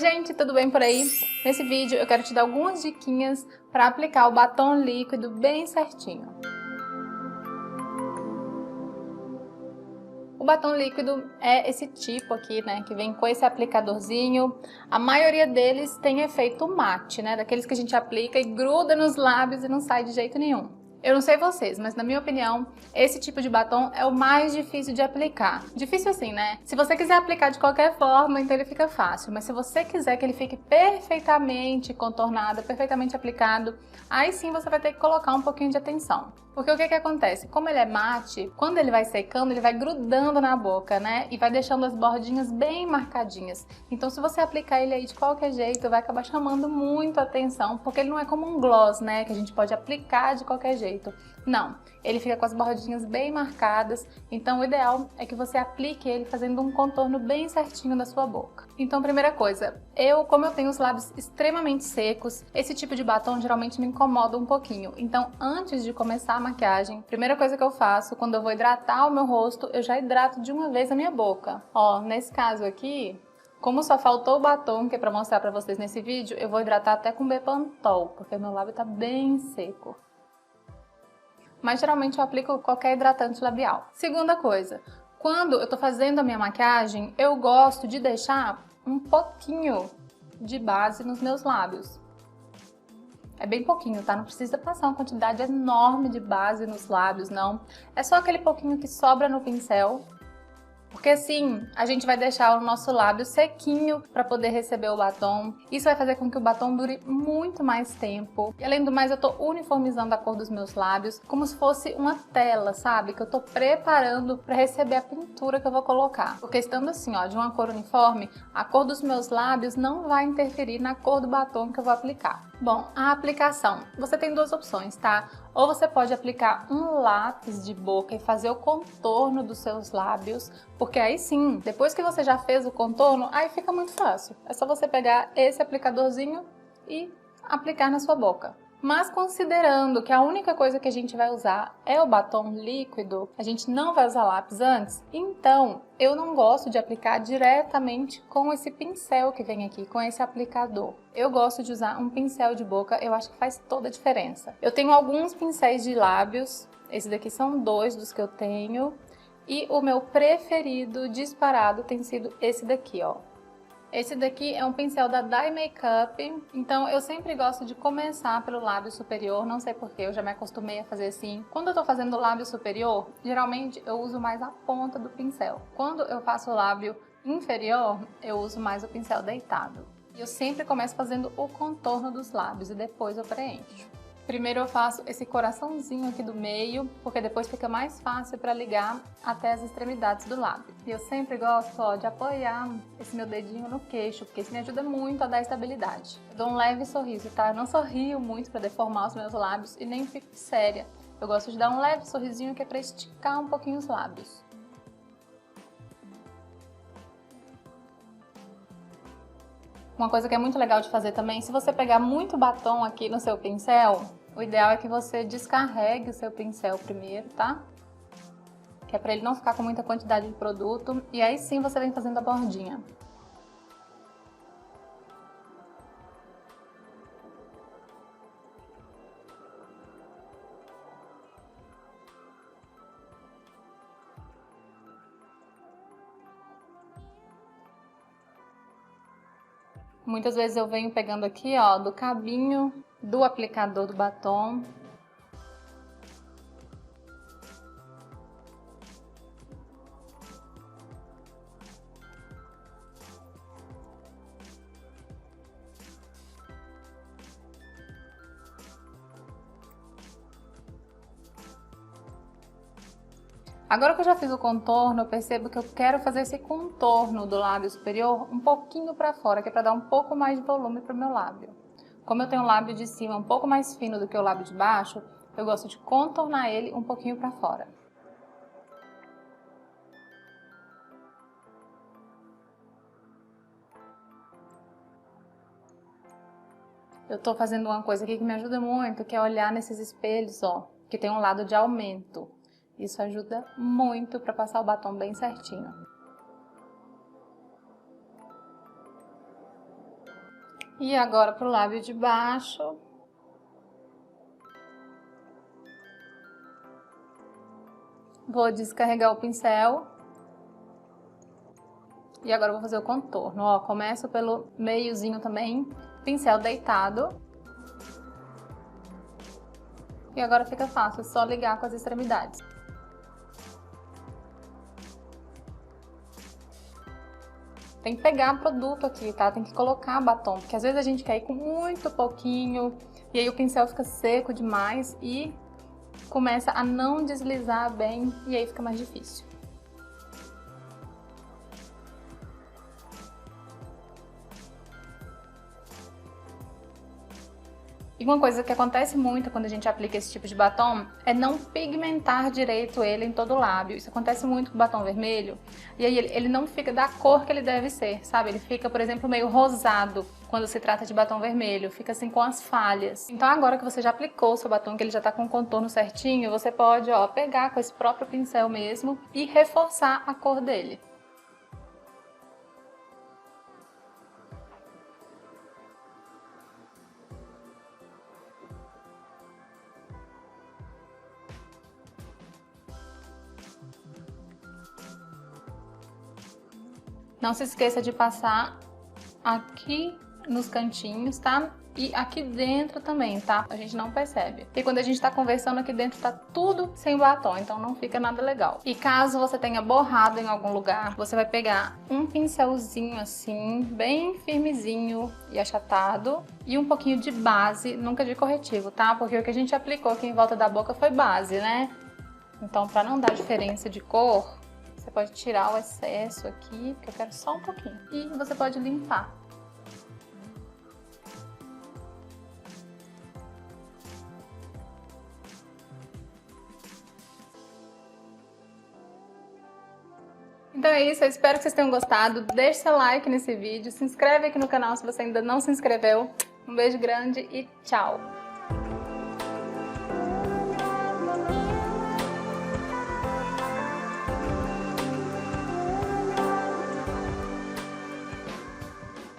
gente, tudo bem por aí? Nesse vídeo eu quero te dar algumas diquinhas para aplicar o batom líquido bem certinho. O batom líquido é esse tipo aqui, né, que vem com esse aplicadorzinho. A maioria deles tem efeito mate, né, daqueles que a gente aplica e gruda nos lábios e não sai de jeito nenhum. Eu não sei vocês, mas na minha opinião, esse tipo de batom é o mais difícil de aplicar. Difícil assim, né? Se você quiser aplicar de qualquer forma, então ele fica fácil. Mas se você quiser que ele fique perfeitamente contornado, perfeitamente aplicado, aí sim você vai ter que colocar um pouquinho de atenção. Porque o que acontece? Como ele é mate, quando ele vai secando, ele vai grudando na boca, né? E vai deixando as bordinhas bem marcadinhas. Então se você aplicar ele aí de qualquer jeito, vai acabar chamando muito a atenção, porque ele não é como um gloss, né? Que a gente pode aplicar de qualquer jeito. Não, ele fica com as bordinhas bem marcadas, então o ideal é que você aplique ele fazendo um contorno bem certinho na sua boca. Então, primeira coisa, como eu tenho os lábios extremamente secos, esse tipo de batom geralmente me incomoda um pouquinho. Então, antes de começar a maquiagem, primeira coisa que eu faço, quando eu vou hidratar o meu rosto, eu já hidrato de uma vez a minha boca. Ó, nesse caso aqui, como só faltou o batom, que é pra mostrar pra vocês nesse vídeo, eu vou hidratar até com Bepantol, porque meu lábio tá bem seco. Mas geralmente eu aplico qualquer hidratante labial. Segunda coisa, quando eu tô fazendo a minha maquiagem, eu gosto de deixar um pouquinho de base nos meus lábios. É bem pouquinho, tá? Não precisa passar uma quantidade enorme de base nos lábios, não. É só aquele pouquinho que sobra no pincel. Porque assim, a gente vai deixar o nosso lábio sequinho para poder receber o batom. Isso vai fazer com que o batom dure muito mais tempo. E além do mais, eu tô uniformizando a cor dos meus lábios como se fosse uma tela, sabe? Que eu tô preparando para receber a pintura que eu vou colocar. Porque estando assim, ó, de uma cor uniforme, a cor dos meus lábios não vai interferir na cor do batom que eu vou aplicar. Bom, a aplicação. Você tem duas opções, tá? Ou você pode aplicar um lápis de boca e fazer o contorno dos seus lábios, porque aí sim, depois que você já fez o contorno, aí fica muito fácil. É só você pegar esse aplicadorzinho e aplicar na sua boca. Mas considerando que a única coisa que a gente vai usar é o batom líquido, a gente não vai usar lápis antes, então eu não gosto de aplicar diretamente com esse pincel que vem aqui, com esse aplicador. Eu gosto de usar um pincel de boca, eu acho que faz toda a diferença. Eu tenho alguns pincéis de lábios, esses daqui são 2 dos que eu tenho, e o meu preferido disparado tem sido esse daqui, ó. Esse daqui é um pincel da Dye Makeup, então eu sempre gosto de começar pelo lábio superior, não sei porquê, eu já me acostumei a fazer assim. Quando eu tô fazendo o lábio superior, geralmente eu uso mais a ponta do pincel. Quando eu faço o lábio inferior, eu uso mais o pincel deitado. E eu sempre começo fazendo o contorno dos lábios e depois eu preencho. Primeiro eu faço esse coraçãozinho aqui do meio, porque depois fica mais fácil para ligar até as extremidades do lábio. E eu sempre gosto, ó, de apoiar esse meu dedinho no queixo, porque isso me ajuda muito a dar estabilidade. Eu dou um leve sorriso, tá? Eu não sorrio muito para deformar os meus lábios e nem fico séria. Eu gosto de dar um leve sorrisinho que é para esticar um pouquinho os lábios. Uma coisa que é muito legal de fazer também, se você pegar muito batom aqui no seu pincel, o ideal é que você descarregue o seu pincel primeiro, tá? Que é pra ele não ficar com muita quantidade de produto, e aí sim você vem fazendo a bordinha. Muitas vezes eu venho pegando aqui, ó, do cabinho do aplicador do batom. Agora que eu já fiz o contorno, eu percebo que eu quero fazer esse contorno do lábio superior um pouquinho pra fora, que é pra dar um pouco mais de volume pro meu lábio. Como eu tenho o lábio de cima um pouco mais fino do que o lábio de baixo, eu gosto de contornar ele um pouquinho pra fora. Eu tô fazendo uma coisa aqui que me ajuda muito, que é olhar nesses espelhos, ó, que tem um lado de aumento. Isso ajuda muito para passar o batom bem certinho. E agora pro lábio de baixo. Vou descarregar o pincel. E agora eu vou fazer o contorno. Ó, começo pelo meiozinho também, pincel deitado. E agora fica fácil, é só ligar com as extremidades. Tem que pegar produto aqui, tá? Tem que colocar batom, porque às vezes a gente quer ir com muito pouquinho, e aí o pincel fica seco demais e começa a não deslizar bem, e aí fica mais difícil. E uma coisa que acontece muito quando a gente aplica esse tipo de batom é não pigmentar direito ele em todo o lábio. Isso acontece muito com batom vermelho. E aí ele não fica da cor que ele deve ser, sabe? Ele fica, por exemplo, meio rosado quando se trata de batom vermelho. Fica assim com as falhas. Então agora que você já aplicou o seu batom, que ele já tá com o contorno certinho, você pode, ó, pegar com esse próprio pincel mesmo e reforçar a cor dele. Não se esqueça de passar aqui nos cantinhos, tá? E aqui dentro também, tá? A gente não percebe. E quando a gente tá conversando aqui dentro, tá tudo sem batom, então não fica nada legal. E caso você tenha borrado em algum lugar, você vai pegar um pincelzinho assim, bem firmezinho e achatado, e um pouquinho de base, nunca de corretivo, tá? Porque o que a gente aplicou aqui em volta da boca foi base, né? Então, pra não dar diferença de cor, você pode tirar o excesso aqui, porque eu quero só um pouquinho. E você pode limpar. Então é isso, eu espero que vocês tenham gostado. Deixe seu like nesse vídeo, se inscreve aqui no canal se você ainda não se inscreveu. Um beijo grande e tchau!